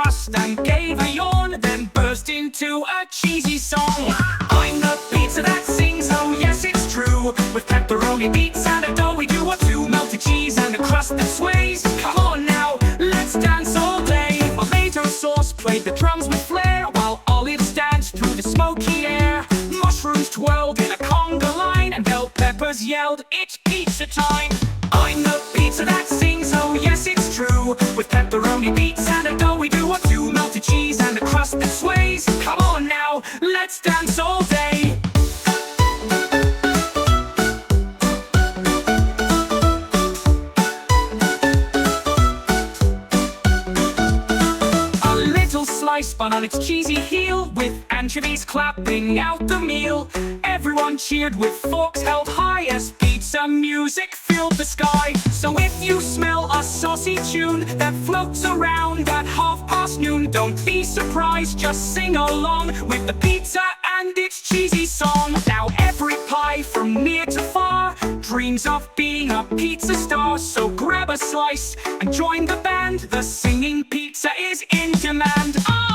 crust and gave a yawn, then burst into a cheesy song. I'm the pizza that sings, oh yes it's true, with pepperoni beets and a doughy do or two, melted cheese and a crust that sways. Come on now, let's dance all day. Tomato sauce played the drums with flair, while olives danced through the smoky air. Mushrooms twirled in a conga line, and bell peppers yelled, "It's pizza time!" I'm the pizza that sings, oh yes it's true, with pepperoni beets and a doughy do or two, melted cheese and a crust that sways. Come on now, let's dance all day. A little slice spun on its cheesy heel, with anchovies clapping out the meal. Everyone cheered with forks held high as pizza music filled the sky. So if you smell a saucy tune that floats around at noon, don't be surprised, just sing along with the pizza and its cheesy song. Now every pie from near to far dreams of being a pizza star. So grab a slice and join the band, the singing pizza is in demand. Oh!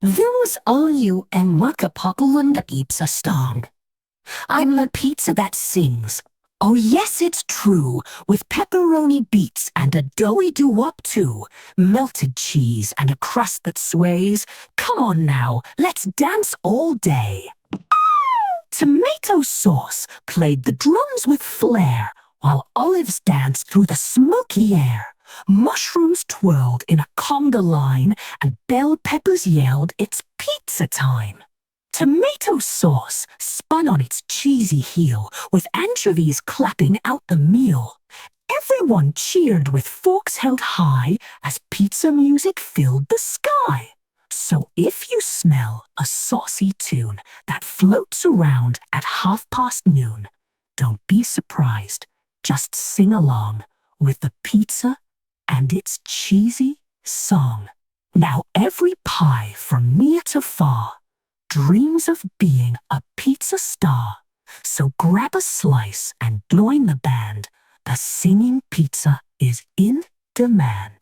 Vemos all you and Makapakulan the pizza stong. I'm the pizza that sings. Oh yes, it's true, with pepperoni beets and a doughy do-wop too, melted cheese and a crust that sways. Come on now, let's dance all day. Tomato sauce played the drums with flair, while olives danced through the smoky air. Mushrooms twirled in a conga line, and bell peppers yelled, "It's pizza time!" Tomato sauce spun on its cheesy heel, with anchovies clapping out the meal. Everyone cheered with forks held high as pizza music filled the sky. So if you smell a saucy tune that floats around at noon, don't be surprised, just sing along with the pizza and its cheesy song. Now every pie from near to far dreams of being a pizza star. So grab a slice and join the band. The singing pizza is in demand.